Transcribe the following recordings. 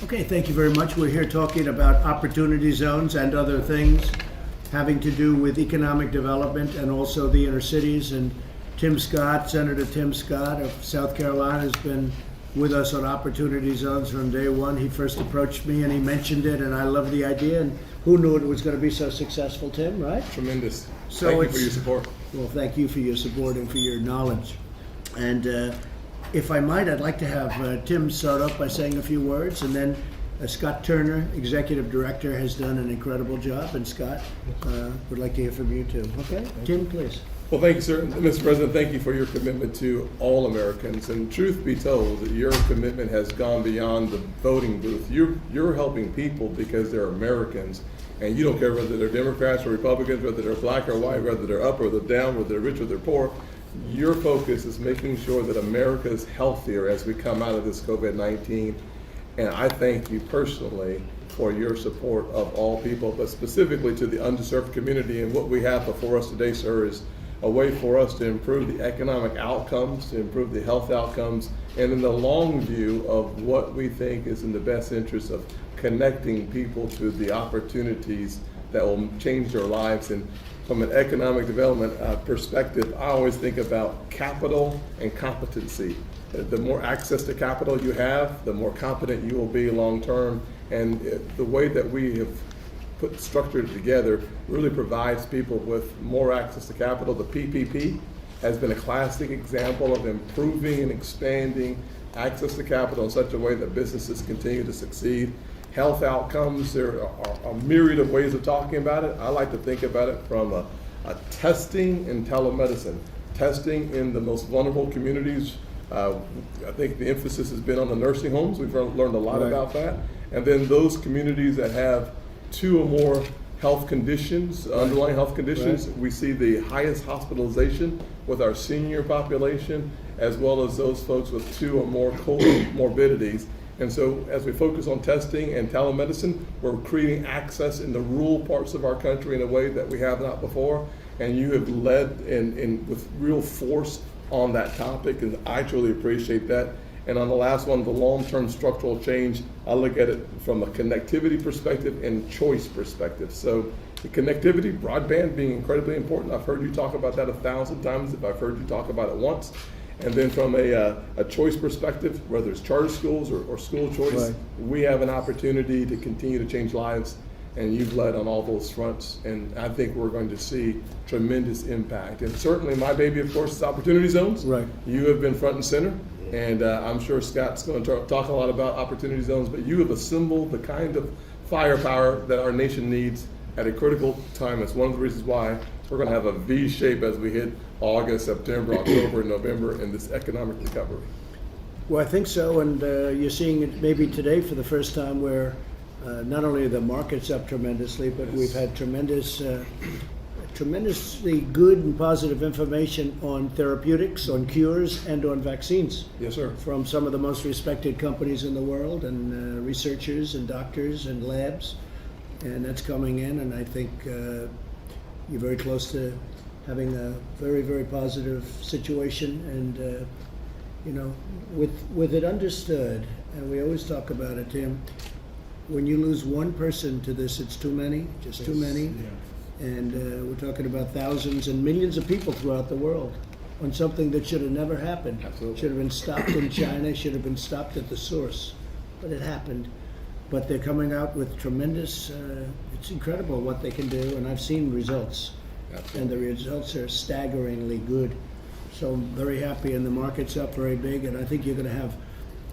Okay, thank you very much. We're here talking about opportunity zones and other things having to do with economic development and also the inner cities. And Tim Scott, Senator Tim Scott of South Carolina, has been with us on opportunity zones from day one. He first approached me and he mentioned it, and I love the idea. And who knew it was going to be so successful, Tim, right? Tremendous. So Thank you for your support. Well, thank you for your support and for your knowledge. And if I might, I'd like to have Tim start off by saying a few words, and then Scott Turner, Executive Director, has done an incredible job, and Scott would like to hear from you too. Okay, Tim, please. Well, thank you, sir. Mr. President, thank you for your commitment to all Americans. And truth be told, that your commitment has gone beyond the voting booth. You're helping people because they're Americans, and you don't care whether they're Democrats or Republicans, whether they're black or white, whether they're up or they're down, whether they're rich or they're poor. Your focus is making sure that America is healthier as we come out of this COVID-19. And I thank you personally for your support of all people, but specifically to the underserved community. And what we have before us today, sir, is a way for us to improve the economic outcomes, to improve the health outcomes, and in the long view of what we think is in the best interest of connecting people to the opportunities that will change their lives. And from an economic development perspective, I always think about capital and competency. The more access to capital you have, the more competent you will be long term. And the way that we have put structured together really provides people with more access to capital. The PPP has been a classic example of improving and expanding access to capital in such a way that businesses continue to succeed. Health outcomes, there are a myriad of ways of talking about it. I like to think about it from a testing and telemedicine. Testing in the most vulnerable communities. I think the emphasis has been on the nursing homes. We've learned a lot about that. And then those communities that have two or more health conditions, underlying health conditions, we see the highest hospitalization with our senior population, as well as those folks with two or more comorbidities. And so as we focus on testing and telemedicine, we're creating access in the rural parts of our country in a way that we have not before. And you have led with real force on that topic, and I truly appreciate that. And on the last one, the long-term structural change, I look at it from a connectivity perspective and choice perspective. So the connectivity, broadband being incredibly important. I've heard you talk about that 1,000 times if I've heard you talk about it once. And then from a choice perspective, whether it's charter schools or school choice, we have an opportunity to continue to change lives, and you've led on all those fronts. And I think we're going to see tremendous impact. And certainly my baby, of course, is opportunity zones. Right. You have been front and center. And I'm sure Scott's going to talk a lot about opportunity zones, but you have assembled the kind of firepower that our nation needs at a critical time. It's one of the reasons why we're going to have a V shape as we hit August, September, October, November in this economic recovery. Well, I think so, and you're seeing it maybe today for the first time where not only are the markets up tremendously, but we've had tremendously good and positive information on therapeutics, on cures, and on vaccines. Yes, sir. From some of the most respected companies in the world, and researchers and doctors and labs. And that's coming in, and I think you're very close to having a very, very positive situation. And, with it understood, and we always talk about it, Tim, when you lose one person to this, it's too many, just too many. Yeah. And we're talking about thousands and millions of people throughout the world on something that should have never happened. Absolutely. Should have been stopped in China, should have been stopped at the source. But it happened. But they're coming out with tremendous, it's incredible what they can do, and I've seen results. Absolutely. And the results are staggeringly good. So I'm very happy, and the market's up very big, and I think you're going to have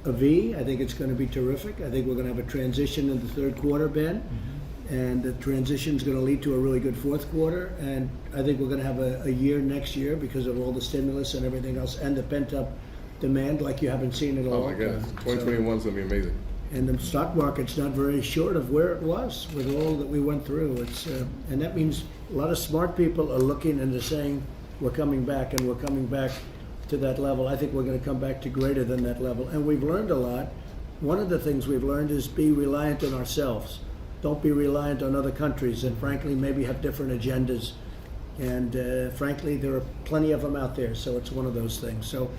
a V. I think it's going to be terrific. I think we're going to have a transition in the third quarter, Ben. Mm-hmm. And the transition is going to lead to a really good fourth quarter. And I think we're going to have a year next year because of all the stimulus and everything else and the pent-up demand like you haven't seen in a long time. Oh my goodness, 2021 is going to be amazing. And the stock market's not very short of where it was with all that we went through. It's and that means a lot of smart people are looking and they're saying, we're coming back, and we're coming back to that level. I think we're going to come back to greater than that level. And we've learned a lot. One of the things we've learned is be reliant on ourselves. Don't be reliant on other countries, and frankly, maybe have different agendas. And frankly, there are plenty of them out there, so it's one of those things. So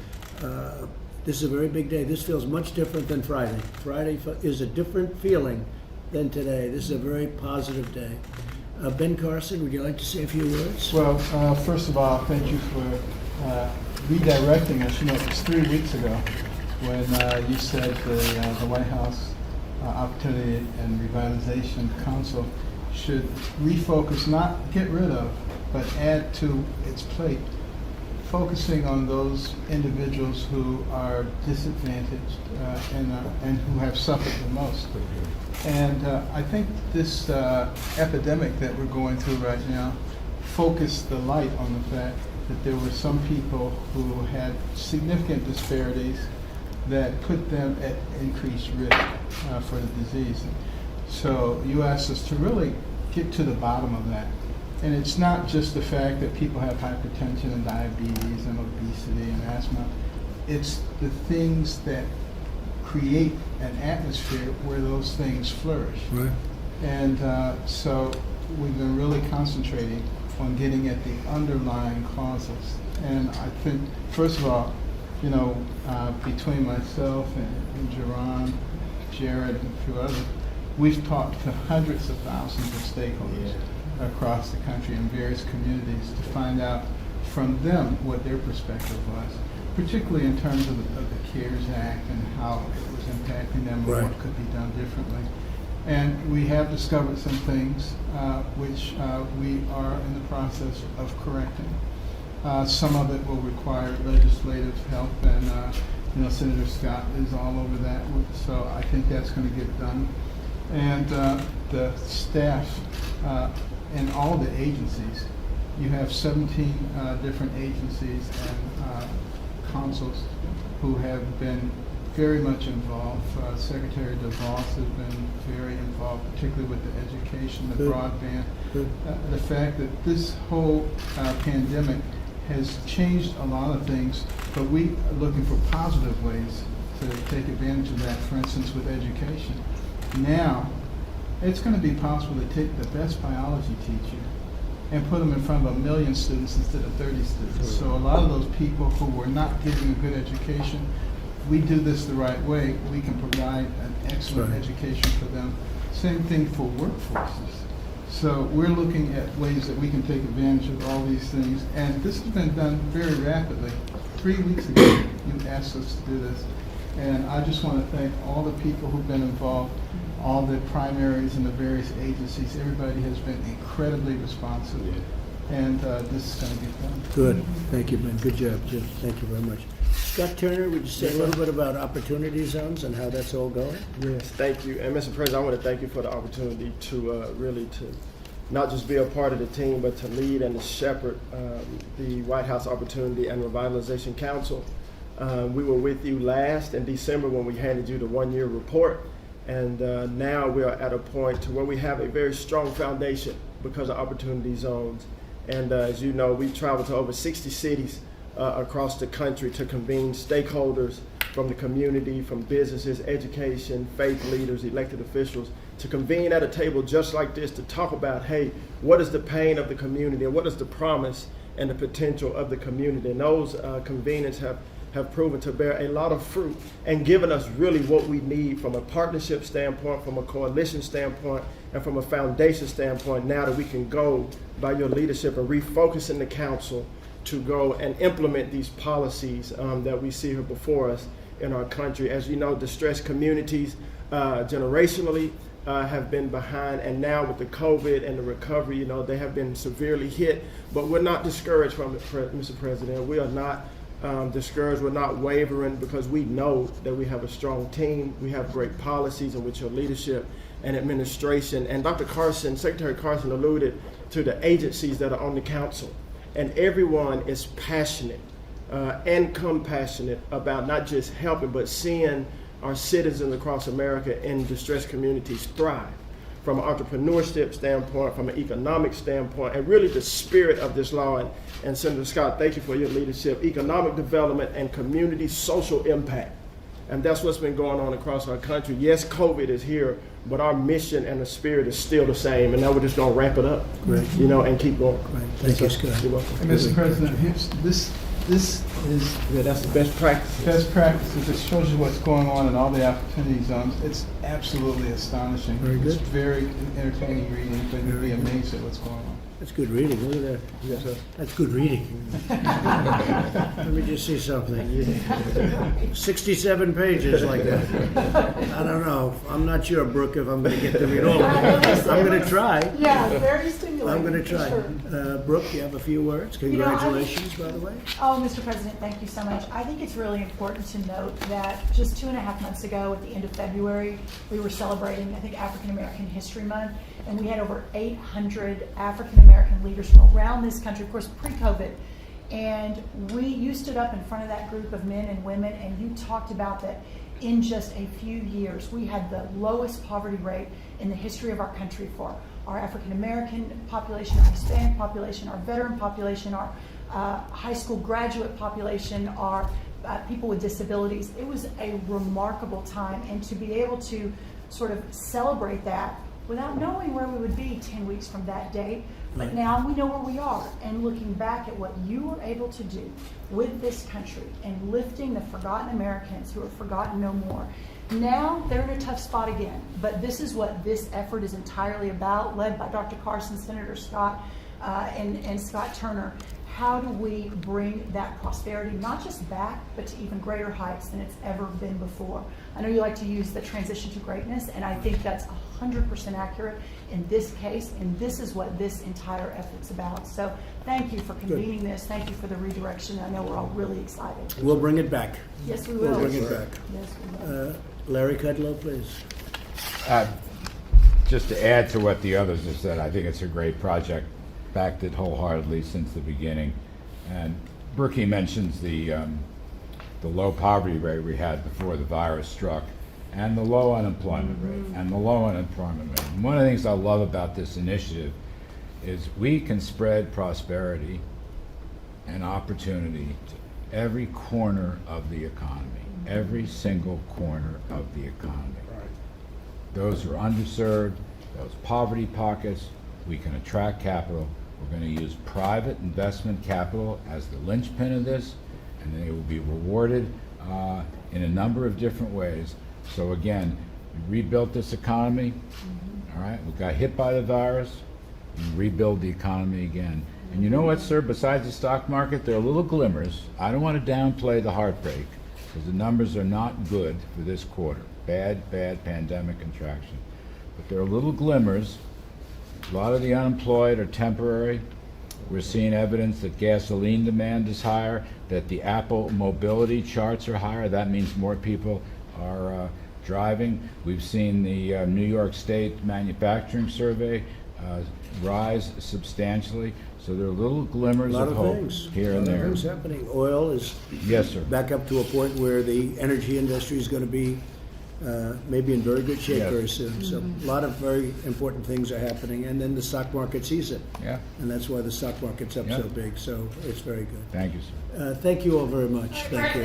This is a very big day. This feels much different than Friday. Friday is a different feeling than today. This is a very positive day. Ben Carson, would you like to say a few words? Well, first of all, thank you for redirecting us. You know, it was 3 weeks ago when you said the White House Opportunity and Revitalization Council should refocus, not get rid of, but add to its plate, focusing on those individuals who are disadvantaged and who have suffered the most. And I think this epidemic that we're going through right now focused the light on the fact that there were some people who had significant disparities that put them at increased risk for the disease. So you asked us to really get to the bottom of that. And it's not just the fact that people have hypertension and diabetes and obesity and asthma. It's the things that create an atmosphere where those things flourish. Right. And so we've been really concentrating on getting at the underlying causes. And I think, first of all, you know, between myself and Jerron, Jared, and a few others, we've talked to hundreds of thousands of stakeholders across the country in various communities to find out from them what their perspective was, particularly in terms of the CARES Act and how it was impacting them and what could be done differently. And we have discovered some things which we are in the process of correcting. Some of it will require legislative help, and you know, Senator Scott is all over that, so I think that's going to get done. And the staff in all the agencies, you have 17 different agencies and councils who have been very much involved. Secretary DeVos has been very involved, particularly with the education, the broadband. The fact that this whole pandemic has changed a lot of things, but we are looking for positive ways to take advantage of that, for instance, with education. Now, it's going to be possible to take the best biology teacher and put them in front of 1 million students instead of 30 students. So a lot of those people who were not getting a good education, we do this the right way, we can provide an excellent education for them. Same thing for workforces. So we're looking at ways that we can take advantage of all these things. And this has been done very rapidly. 3 weeks ago, you asked us to do this. And I just want to thank all the people who've been involved, all the primaries and the various agencies. Everybody has been incredibly responsive. And this is going to get done. Good. Thank you, Ben. Good job, Jim. Thank you very much. Scott Turner, would you say a little bit about opportunity zones and how that's all going? Yes, thank you. And Mr. President, I want to thank you for the opportunity to really not just be a part of the team, but to lead and to shepherd the White House Opportunity and Revitalization Council. We were with you last in December when we handed you the one-year report. And now we are at a point to where we have a very strong foundation because of opportunity zones. And as you know, we traveled to over 60 cities across the country to convene stakeholders from the community, from businesses, education, faith leaders, elected officials, to convene at a table just like this to talk about, hey, what is the pain of the community and what is the promise and the potential of the community? And those convenings have proven to bear a lot of fruit and given us really what we need from a partnership standpoint, from a coalition standpoint, and from a foundation standpoint now that we can go by your leadership and refocus in the council to go and implement these policies that we see here before us in our country. As you know, distressed communities generationally have been behind, and now with the COVID and the recovery, you know, they have been severely hit, but we're not discouraged from it, Mr. President. We are not discouraged, we're not wavering, because we know that we have a strong team, we have great policies, and with your leadership and administration. And Dr. Carson, Secretary Carson alluded to the agencies that are on the council, and everyone is passionate and compassionate about not just helping, but seeing our citizens across America in distressed communities thrive from an entrepreneurship standpoint, from an economic standpoint, and really the spirit of this law. And Senator Scott, thank you for your leadership, economic development and community social impact. And that's what's been going on across our country. Yes, COVID is here, but our mission and the spirit is still the same. And now we're just going to wrap it up, Great. You know, and keep going. Great. Thank you, Scott. You're welcome. And Mr. President, this this is Yeah, that's the best practice. best practices. It shows you what's going on in all the opportunity zones. It's absolutely astonishing. Very It's good. very entertaining reading, but you'll be amazed at what's going on. That's good reading, look at that. That's good reading. Let me just see something. 67 pages like that. I don't know, I'm not sure, Brooke, if I'm gonna get to read all of it. I'm gonna try. Yeah, very stimulating. I'm gonna for try. sure. Brooke, you have a few words? You know, I- Congratulations, by the way. Oh, Mr. President, thank you so much. I think it's really important to note that just 2.5 months ago, at the end of February, we were celebrating, I think, African American History Month, and we had over 800 African American leaders from around this country, of course, pre-COVID. And you stood up in front of that group of men and women, and you talked about that in just a few years, we had the lowest poverty rate in the history of our country for our African American population, our Hispanic population, our veteran population, our high school graduate population, our people with disabilities. It was a remarkable time, and to be able to sort of celebrate that without knowing where we would be 10 weeks from that date. But now we know where we are, and looking back at what you were able to do with this country and lifting the forgotten Americans who are forgotten no more. Now they're in a tough spot again, but this is what this effort is entirely about, led by Dr. Carson, Senator Scott, and Scott Turner. How do we bring that prosperity not just back, but to even greater heights than it's ever been before? I know you like to use the transition to greatness, and I think that's 100% accurate in this case, and this is what this entire effort's about. So thank you for convening this. Thank you for the redirection. I know we're all really excited. We'll bring it back. Yes, we will. We'll bring it back. Yes, we will. Larry Kudlow, please. Just to add to what the others have said, I think it's a great project, backed it wholeheartedly since the beginning. And Brookie mentions the low poverty rate we had before the virus struck, and the low unemployment rate, and the low unemployment rate. And one of the things I love about this initiative is we can spread prosperity and opportunity to every corner of the economy, every single corner of the economy. Those who are underserved, those poverty pockets, we can attract capital. We're going to use private investment capital as the linchpin of this, and they will be rewarded in a number of different ways. So again, we rebuilt this economy, all right? We got hit by the virus, and rebuild the economy again. And you know what, sir, besides the stock market, there are little glimmers. I don't want to downplay the heartbreak, because the numbers are not good for this quarter. Bad pandemic contraction. But there are little glimmers. A lot of the unemployed are temporary. We're seeing evidence that gasoline demand is higher, that the Apple mobility charts are higher. That means more people are driving. We've seen the New York State manufacturing survey rise substantially. So there are little glimmers A lot of of hope things. here and A lot of there. things happening. Oil is Yes, sir. back up to a point where the energy industry is going to be maybe in very good shape Yes. very soon. So a lot of very important things are happening, and then the stock market sees it, Yeah. and that's why the stock market's up Yeah. so big. So it's very good. Thank you, sir. Thank you all very much. Thank you.